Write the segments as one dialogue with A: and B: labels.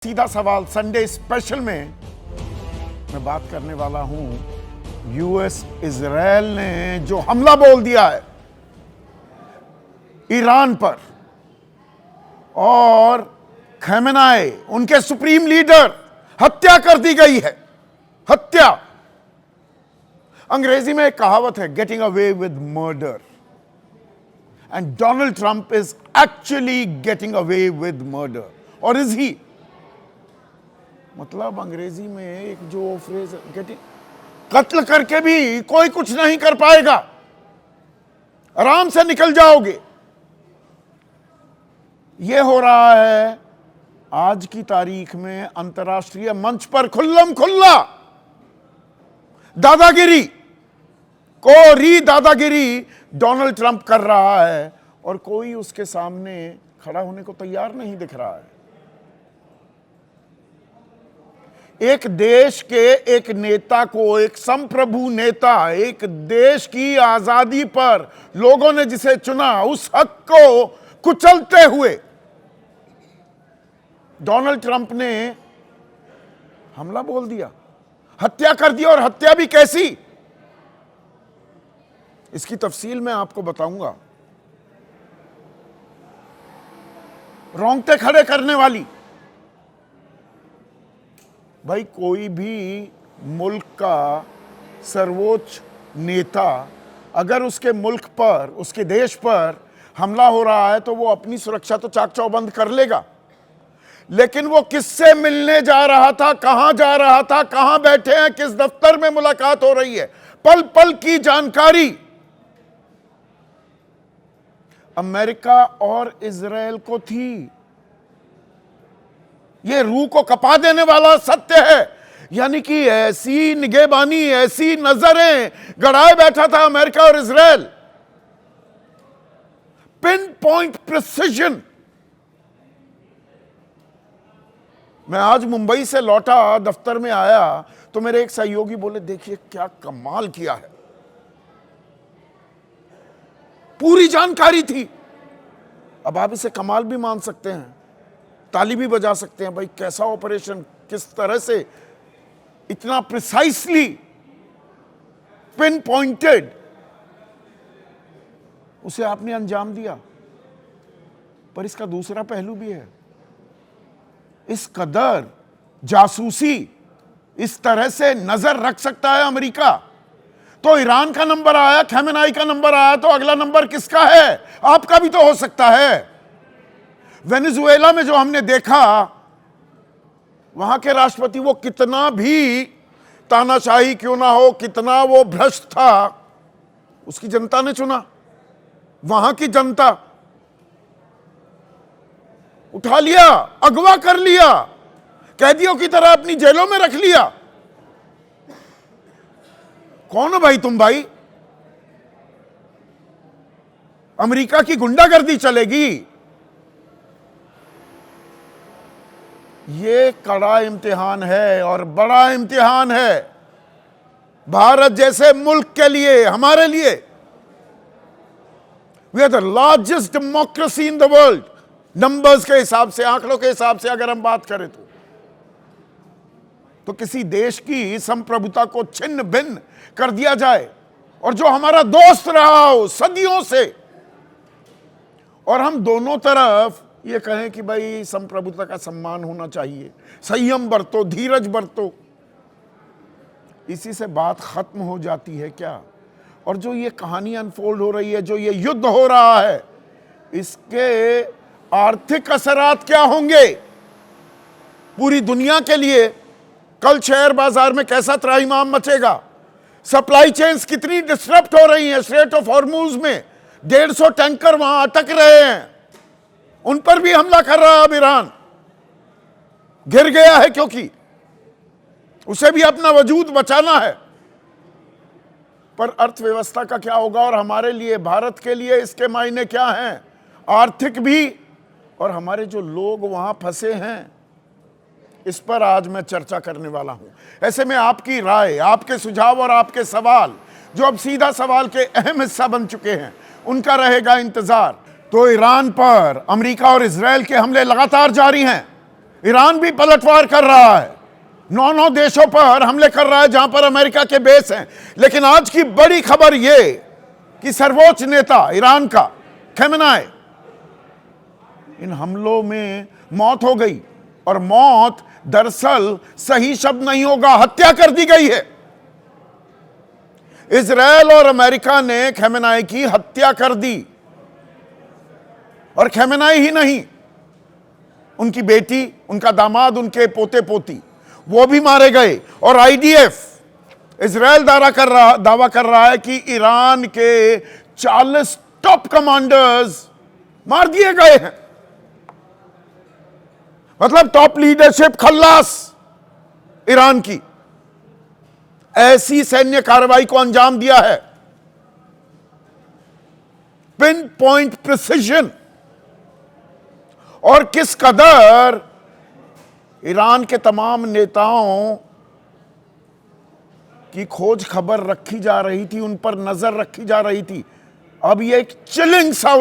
A: सीधा सवाल Sunday special में मैं बात करने वाला हूं यूएस इजराइल ने जो हमला बोल दिया है ईरान पर और खमेनेई उनके सुप्रीम लीडर हत्या कर दी गई है। हत्या, अंग्रेजी में एक कहावत है, getting away with murder, and Donald Trump is actually getting away with murder. और इज ही, मतलब अंग्रेजी में एक जो फ्रेज गेटिंग, कत्ल करके भी कोई कुछ नहीं कर पाएगा, आराम से निकल जाओगे। यह हो रहा है आज की तारीख में अंतर्राष्ट्रीय मंच पर खुल्लम खुल्ला दादागिरी, कोरी दादागिरी डोनाल्ड ट्रंप कर रहा है और कोई उसके सामने खड़ा होने को तैयार नहीं दिख रहा है। एक देश के एक नेता को, एक संप्रभु नेता, एक देश की आजादी पर लोगों ने जिसे चुना, उस हक को कुचलते हुए डोनाल्ड ट्रंप ने हमला बोल दिया, हत्या कर दी। और हत्या भी कैसी, इसकी तफसील मैं आपको बताऊंगा। रोंगटे खड़े करने वाली। भाई, कोई भी मुल्क का सर्वोच्च नेता अगर उसके मुल्क पर, उसके देश पर हमला हो रहा है तो वो अपनी सुरक्षा तो चाक चौबंद कर लेगा, लेकिन वो किससे मिलने जा रहा था, कहां जा रहा था, कहां बैठे हैं, किस दफ्तर में मुलाकात हो रही है, पल पल की जानकारी अमेरिका और इजराइल को थी। ये रूह को कपा देने वाला सत्य है। यानी कि ऐसी निगहबानी, ऐसी नजरें गड़ाए बैठा था अमेरिका और इजराइल, पिन पॉइंट प्रिसिजन। मैं आज मुंबई से लौटा, दफ्तर में आया तो मेरे एक सहयोगी बोले, देखिए क्या कमाल किया है, पूरी जानकारी थी। अब आप इसे कमाल भी मान सकते हैं, ताली भी बजा सकते हैं। भाई कैसा ऑपरेशन, किस तरह से इतना प्रिसाइसली पिन पॉइंटेड उसे आपने अंजाम दिया। पर इसका दूसरा पहलू भी है। इस कदर जासूसी इस तरह से नजर रख सकता है अमेरिका, तो ईरान का नंबर आया, खमेनेई का नंबर आया, तो अगला नंबर किसका है? आपका भी तो हो सकता है। वेनेजुएला में जो हमने देखा, वहां के राष्ट्रपति, वो कितना भी तानाशाही क्यों ना हो, कितना वो भ्रष्ट था, उसकी जनता ने चुना। वहां की जनता उठा लिया, अगवा कर लिया, कैदियों की तरह अपनी जेलों में रख लिया। कौन हो भाई तुम? भाई अमेरिका की गुंडागर्दी चलेगी? ये कड़ा इम्तिहान है और बड़ा इम्तिहान है भारत जैसे मुल्क के लिए, हमारे लिए। We are the largest democracy in the world, numbers के हिसाब से, आंकड़ों के हिसाब से अगर हम बात करें तो किसी देश की संप्रभुता को छिन्न भिन्न कर दिया जाए, और जो हमारा दोस्त रहा हो सदियों से, और हम दोनों तरफ ये कहें कि भाई संप्रभुता का सम्मान होना चाहिए, संयम बरतो, धीरज बरतो, इसी से बात खत्म हो जाती है क्या? और जो ये कहानी अनफोल्ड हो रही है, जो ये युद्ध हो रहा है, इसके आर्थिक असरात क्या होंगे पूरी दुनिया के लिए? कल शेयर बाजार में कैसा त्राहिमाम मचेगा? सप्लाई चेन्स कितनी डिस्टर्ब हो रही हैं। स्ट्रेट ऑफ हॉर्मुज में 150 टैंकर वहां अटक रहे हैं, उन पर भी हमला कर रहा है अब ईरान। गिर गया है क्योंकि उसे भी अपना वजूद बचाना है। पर अर्थव्यवस्था का क्या होगा, और हमारे लिए, भारत के लिए इसके मायने क्या हैं, आर्थिक भी, और हमारे जो लोग वहां फंसे हैं, इस पर आज मैं चर्चा करने वाला हूं। ऐसे में आपकी राय, आपके सुझाव और आपके सवाल, जो अब सीधा सवाल के अहम हिस्सा बन चुके हैं, उनका रहेगा इंतजार। तो ईरान पर अमेरिका और इजराइल के हमले लगातार जारी हैं। ईरान भी पलटवार कर रहा है, 9 देशों पर हमले कर रहा है जहां पर अमेरिका के बेस हैं। लेकिन आज की बड़ी खबर यह कि सर्वोच्च नेता ईरान का खमेनेई, इन हमलों में मौत हो गई। और मौत दरअसल सही शब्द नहीं होगा, हत्या कर दी गई है। इजराइल और अमेरिका ने खमेनेई की हत्या कर दी। और खमेनेई ही नहीं, उनकी बेटी, उनका दामाद, उनके पोते पोती, वो भी मारे गए। और आईडीएफ इजराइल दावा कर रहा है कि ईरान के 40 टॉप कमांडर्स मार दिए गए हैं। मतलब टॉप लीडरशिप खल्लास ईरान की ऐसी सैन्य कार्रवाई को अंजाम दिया है, पिन पॉइंट प्रिसिजन। और किस कदर ईरान के तमाम नेताओं की खोज खबर रखी जा रही थी, उन पर नजर रखी जा रही थी। अब ये एक चिलिंग सा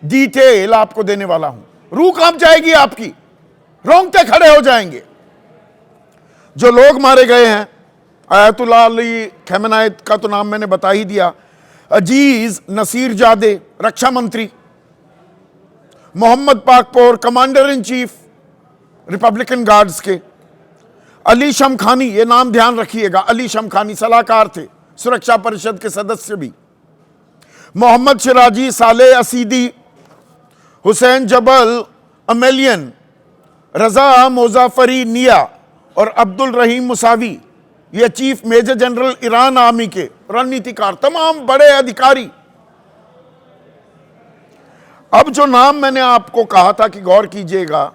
A: डिटेल आपको देने वाला हूं, रूह कांप जाएगी आपकी, रोंगटे खड़े हो जाएंगे। जो लोग मारे गए हैं, आयतुल्लाह अली खमेनेई का तो नाम मैंने बता ही दिया, अजीज नसीरजादे रक्षा मंत्री, Mohammad Pakpour commander in chief Republican Guards के, अली शमखानी, ये नाम ध्यान रखिएगा, अली शमखानी सलाहकार थे, सुरक्षा परिषद के सदस्य भी, मोहम्मद शिराजी, सालेह असीदी, हुसैन जबल अमेलियन, रजा मुजाफरी निया और अब्दुल रहीम मुसावी, ये chief major general Iran army के रणनीतिकार, तमाम बड़े अधिकारी। अब जो नाम मैंने आपको कहा था कि गौर कीजिएगा,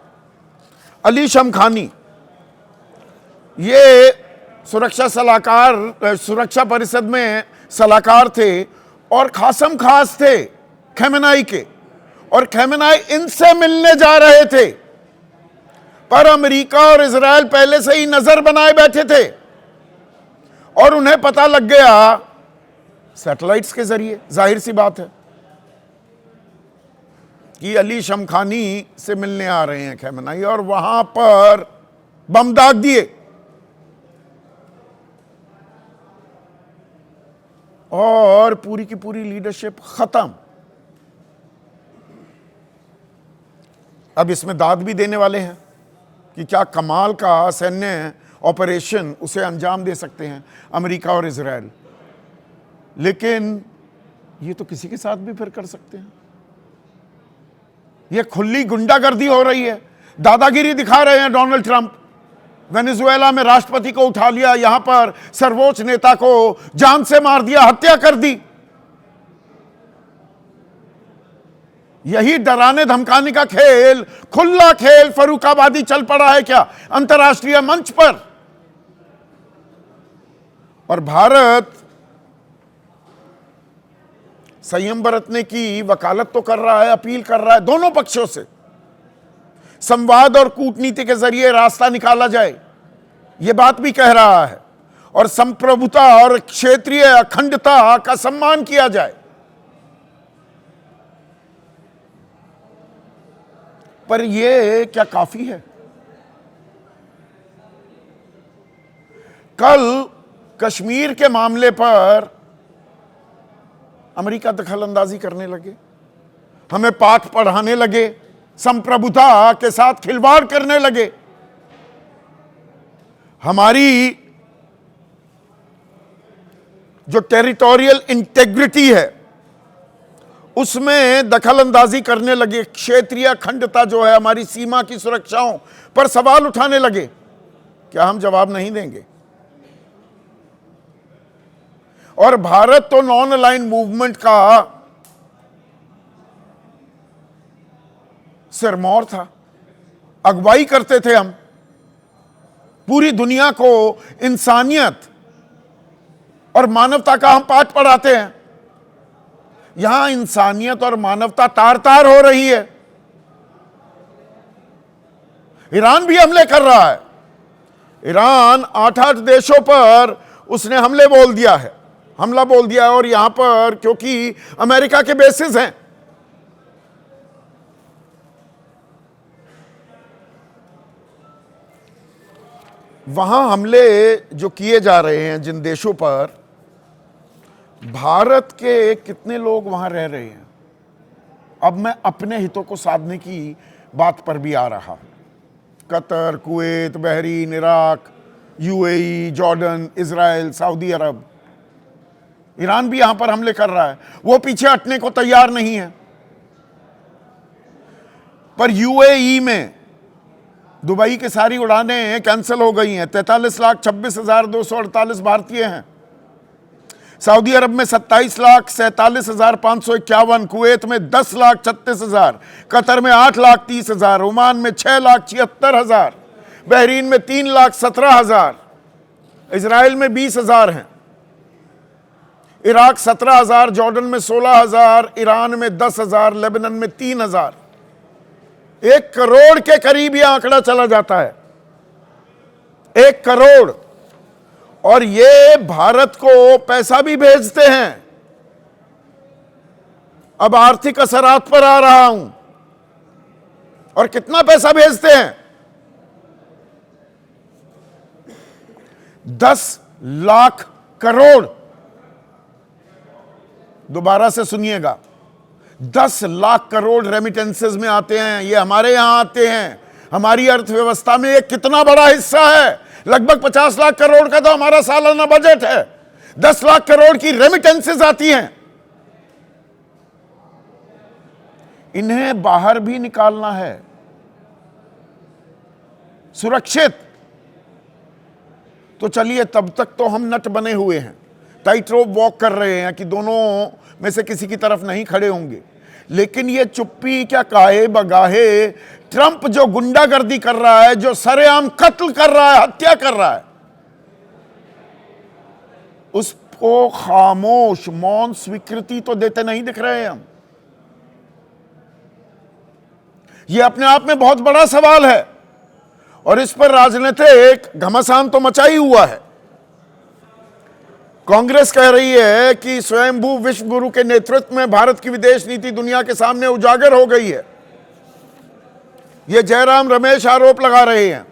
A: अली शमखानी, ये सुरक्षा सलाहकार, सुरक्षा परिषद में सलाहकार थे और खासम खास थे खमेनेई के। और खमेनेई इनसे मिलने जा रहे थे, पर अमेरिका और इजराइल पहले से ही नजर बनाए बैठे थे और उन्हें पता लग गया सैटेलाइट्स के जरिए, जाहिर सी बात है कि अली शमखानी से मिलने आ रहे हैं खमेनेई, और वहां पर बम दाग दिए और पूरी की पूरी लीडरशिप खत्म। अब इसमें दाद भी देने वाले हैं कि क्या कमाल का सैन्य ऑपरेशन उसे अंजाम दे सकते हैं अमेरिका और इजराइल। लेकिन ये तो किसी के साथ भी फिर कर सकते हैं। ये खुली गुंडागर्दी हो रही है, दादागिरी दिखा रहे हैं डोनाल्ड ट्रंप। वेनेजुएला में राष्ट्रपति को उठा लिया, यहां पर सर्वोच्च नेता को जान से मार दिया, हत्या कर दी। यही डराने धमकाने का खेल, खुला खेल फर्रुखाबादी चल पड़ा है क्या अंतर्राष्ट्रीय मंच पर। और भारत संयम बरतने की वकालत तो कर रहा है, अपील कर रहा है दोनों पक्षों से, संवाद और कूटनीति के जरिए रास्ता निकाला जाए, यह बात भी कह रहा है, और संप्रभुता और क्षेत्रीय अखंडता का सम्मान किया जाए। पर यह क्या काफी है? कल कश्मीर के मामले पर अमेरिका दखल अंदाजी करने लगे, हमें पाठ पढ़ाने लगे, संप्रभुता के साथ खिलवाड़ करने लगे, हमारी जो टेरिटोरियल इंटेग्रिटी है उसमें दखल अंदाजी करने लगे, क्षेत्रीय अखंडता जो है, हमारी सीमा की सुरक्षाओं पर सवाल उठाने लगे। क्या हम जवाब नहीं देंगे? और भारत तो नॉन अलाइन मूवमेंट का सिरमौर था, अगुवाई करते थे हम, पूरी दुनिया को इंसानियत और मानवता का हम पाठ पढ़ाते हैं। यहां इंसानियत और मानवता तार तार हो रही है। ईरान भी हमले कर रहा है। ईरान 8-8 देशों पर उसने हमला बोल दिया है, और यहां पर क्योंकि अमेरिका के बेसिस हैं, वहां हमले जो किए जा रहे हैं जिन देशों पर, भारत के कितने लोग वहां रह रहे हैं? अब मैं अपने हितों को साधने की बात पर भी आ रहा। Qatar, Kuwait, Bahrain, Iraq, UAE, Jordan, Israel, Saudi Arab, Iran भी यहां पर हमले कर रहा है। वो पीछे हटने को तैयार नहीं है। पर यूएई में दुबई की सारी उड़ानें कैंसिल हो गई हैं। 43,26,248 भारतीय हैं। सऊदी अरब में 27,47,551, कुवैत में 10,36,000, कतर में 8,30,000, ओमान में 6,76,000, बहरीन में 3,17,000, इजराइल में 20,000 हैं, इराक 17,000, जॉर्डन में 16,000, ईरान में 10,000, लेबनान में 3,000। 1 करोड़ के करीब यह आंकड़ा चला जाता है। 1 करोड़। और ये भारत को पैसा भी भेजते हैं। अब आर्थिक असरात पर आ रहा हूं। और कितना पैसा भेजते हैं? 10 लाख करोड़। दोबारा से सुनिएगा, 10 लाख करोड़ रेमिटेंसेस में आते हैं। ये हमारे यहां आते हैं। हमारी अर्थव्यवस्था में ये कितना बड़ा हिस्सा है। लगभग 50 लाख करोड़ का तो हमारा सालाना बजट है। 10 लाख करोड़ की रेमिटेंसेस आती हैं। इन्हें बाहर भी निकालना है, सुरक्षित। तो चलिए, तब तक तो हम नट बने हुए हैं, टाइट रोप वॉक कर रहे हैं कि दोनों में से किसी की तरफ नहीं खड़े होंगे। लेकिन ये चुप्पी क्या काहे बगाहे, ट्रंप जो गुंडागर्दी कर रहा है, जो सरेआम कत्ल कर रहा है, हत्या कर रहा है, उसको खामोश मौन स्वीकृति तो देते नहीं दिख रहे हैं हम। यह अपने आप में बहुत बड़ा सवाल है और इस पर राजनीतिक घमासान तो मचा ही हुआ है। कांग्रेस कह रही है कि स्वयंभू विश्व गुरु के नेतृत्व में भारत की विदेश नीति दुनिया के सामने उजागर हो गई है। यह जयराम रमेश आरोप लगा रहे हैं।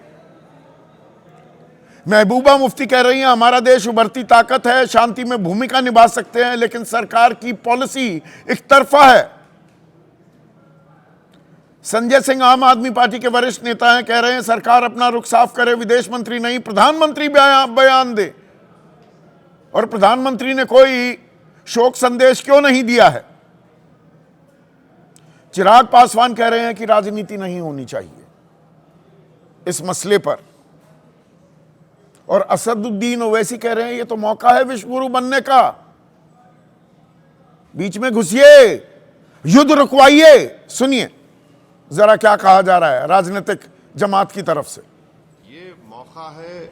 A: महबूबा मुफ्ती कह रही हैं हमारा देश उभरती ताकत है, शांति में भूमिका निभा सकते हैं, लेकिन सरकार की पॉलिसी एक तरफा है। संजय सिंह आम आदमी पार्टी के वरिष्ठ नेता हैं, कह रहे हैं सरकार अपना रुख साफ करे, विदेश मंत्री नहीं प्रधानमंत्री बयान दे। और प्रधानमंत्री ने कोई शोक संदेश क्यों नहीं दिया है? चिराग पासवान कह रहे हैं कि राजनीति नहीं होनी चाहिए इस मसले पर। और असदुद्दीन ओवैसी कह रहे हैं ये तो मौका है विश्व गुरु बनने का, बीच में घुसिए, युद्ध रुकवाइए। सुनिए जरा क्या कहा जा रहा है राजनीतिक जमात की तरफ से।
B: ये मौका है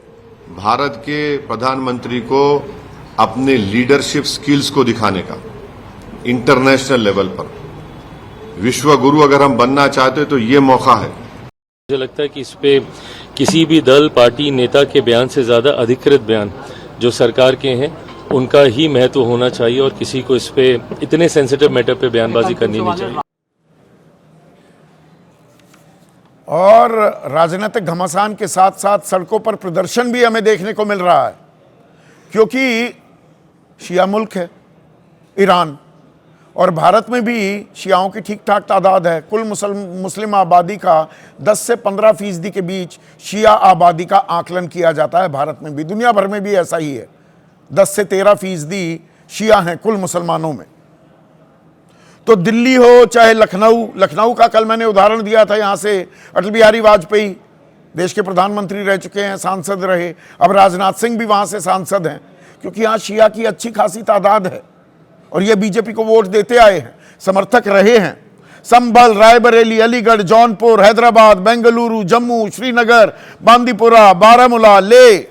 B: भारत के प्रधानमंत्री को अपने लीडरशिप स्किल्स को दिखाने का इंटरनेशनल लेवल पर। विश्व गुरु अगर हम बनना चाहते तो ये मौका है।
C: मुझे लगता है कि इस पे किसी भी दल, पार्टी, नेता के बयान से ज्यादा अधिकृत बयान जो सरकार के हैं उनका ही महत्व होना चाहिए और किसी को इस पे इतने सेंसिटिव मैटर पे बयानबाजी करनी नहीं चाहिए।
A: और राजनीतिक घमासान के साथ साथ सड़कों पर प्रदर्शन भी हमें देखने को मिल रहा है, क्योंकि शिया मुल्क है ईरान, और भारत में भी शियाओं की ठीक ठाक तादाद है। कुल मुस्लिम आबादी का 10 से 15% के बीच शिया आबादी का आकलन किया जाता है। भारत में भी, दुनिया भर में भी ऐसा ही है। 10 से 13% शिया हैं कुल मुसलमानों में। तो दिल्ली हो चाहे लखनऊ का कल मैंने उदाहरण दिया था, यहाँ से अटल बिहारी वाजपेयी देश के प्रधानमंत्री रह चुके हैं, सांसद रहे। अब राजनाथ सिंह भी वहाँ से सांसद हैं, क्योंकि यहाँ शिया की अच्छी खासी तादाद है और ये बीजेपी को वोट देते आए हैं, समर्थक रहे हैं। संभल, रायबरेली, अलीगढ़, जौनपुर, हैदराबाद, बेंगलुरु, जम्मू, श्रीनगर, बांदीपुरा, बारामूला, ले,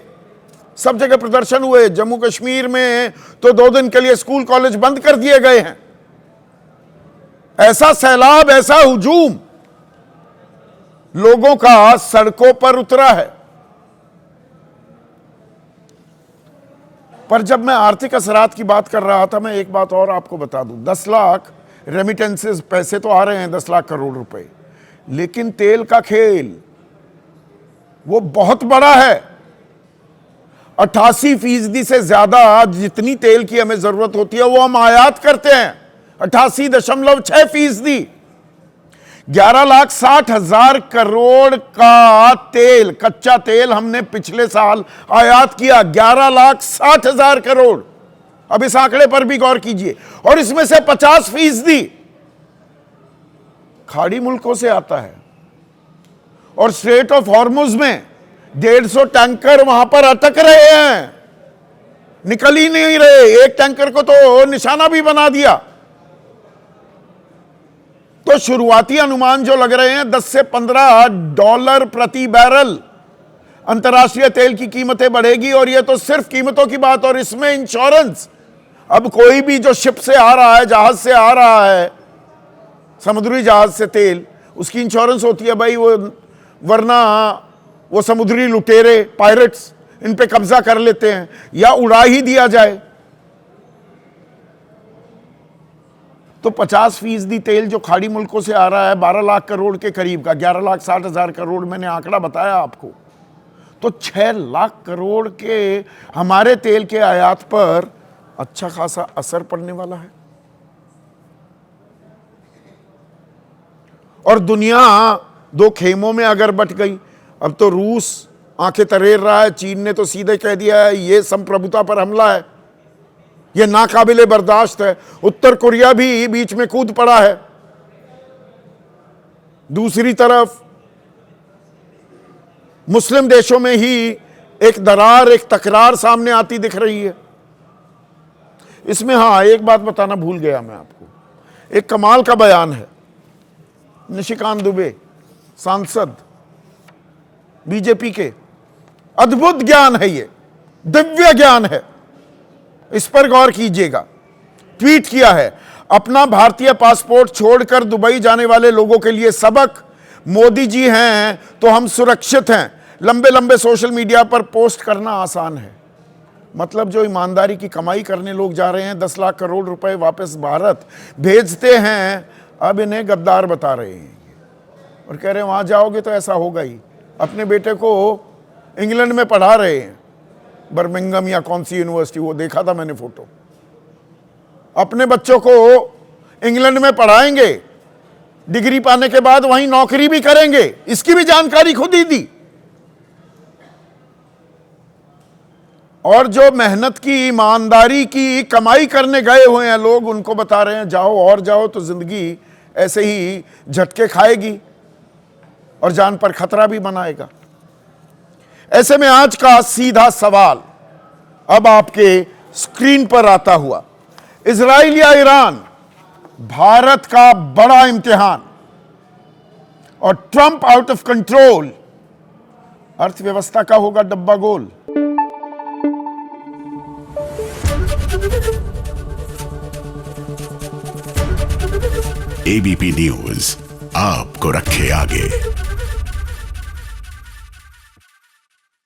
A: सब जगह प्रदर्शन हुए। जम्मू कश्मीर में तो 2 दिन के लिए स्कूल कॉलेज बंद कर दिए गए हैं। ऐसा सैलाब, ऐसा हुजूम लोगों का सड़कों पर उतरा है। पर जब मैं आर्थिक असरात की बात कर रहा था, मैं एक बात और आपको बता दूं। 10 लाख रेमिटेंसेस, पैसे तो आ रहे हैं 10 लाख करोड़ रुपए, लेकिन तेल का खेल वो बहुत बड़ा है। 88% से ज्यादा जितनी तेल की हमें जरूरत होती है वो हम आयात करते हैं, 88.6%। 11,60,000 करोड़ का तेल, कच्चा तेल हमने पिछले साल आयात किया, 11,60,000 करोड़। अब इस आंकड़े पर भी गौर कीजिए। और इसमें से 50% खाड़ी मुल्कों से आता है। और स्ट्रेट ऑफ हॉर्मुज में 150 टैंकर वहां पर अटक रहे हैं, निकल ही नहीं रहे। एक टैंकर को तो निशाना भी बना दिया। तो शुरुआती अनुमान जो लग रहे हैं $10 से $15 प्रति बैरल अंतर्राष्ट्रीय तेल की कीमतें बढ़ेगी। और यह तो सिर्फ कीमतों की बात, और इसमें इंश्योरेंस। अब कोई भी जो शिप से आ रहा है, जहाज से आ रहा है, समुद्री जहाज से तेल, उसकी इंश्योरेंस होती है भाई, वो वरना वो समुद्री लुटेरे, पायरेट्स इन पे कब्जा कर लेते हैं या उड़ा ही दिया जाए। तो 50% तेल जो खाड़ी मुल्कों से आ रहा है 12 लाख करोड़ के करीब का, 11,60,000 करोड़ मैंने आंकड़ा बताया आपको। तो 6 लाख करोड़ के हमारे तेल के आयात पर अच्छा खासा असर पड़ने वाला है। और दुनिया दो खेमों में अगर बट गई, अब तो रूस आंखें तरेर रहा है, चीन ने तो सीधे कह दिया है ये संप्रभुता पर हमला है, ये नाकाबिले बर्दाश्त है। उत्तर कोरिया भी बीच में कूद पड़ा है। दूसरी तरफ मुस्लिम देशों में ही एक दरार, एक तकरार सामने आती दिख रही है। इसमें हां, एक बात बताना भूल गया मैं आपको, एक कमाल का बयान है निशिकांत दुबे, सांसद बीजेपी के। अद्भुत ज्ञान है, ये दिव्य ज्ञान है, इस पर गौर कीजिएगा। ट्वीट किया है, अपना भारतीय पासपोर्ट छोड़कर दुबई जाने वाले लोगों के लिए सबक, मोदी जी हैं तो हम सुरक्षित हैं। लंबे लंबे सोशल मीडिया पर पोस्ट करना आसान है। मतलब जो ईमानदारी की कमाई करने लोग जा रहे हैं, 10 लाख करोड़ रुपए वापस भारत भेजते हैं, अब इन्हें गद्दार बता रहे हैं और कह रहे हैं वहां जाओगे तो ऐसा होगा ही। अपने बेटे को इंग्लैंड में पढ़ा रहे हैं, बर्मिंघम या कौन सी यूनिवर्सिटी, वो देखा था मैंने फोटो। अपने बच्चों को इंग्लैंड में पढ़ाएंगे, डिग्री पाने के बाद वहीं नौकरी भी करेंगे, इसकी भी जानकारी खुद ही दी। और जो मेहनत की, ईमानदारी की कमाई करने गए हुए हैं लोग, उनको बता रहे हैं जाओ और जाओ तो जिंदगी ऐसे ही झटके खाएगी और जान पर खतरा भी बनाएगा। ऐसे में आज का सीधा सवाल अब आपके स्क्रीन पर आता हुआ, इजराइल या ईरान, भारत का बड़ा इम्तिहान और ट्रंप आउट ऑफ कंट्रोल, अर्थव्यवस्था का होगा डब्बा गोल।
D: एबीपी न्यूज आपको रखे आगे।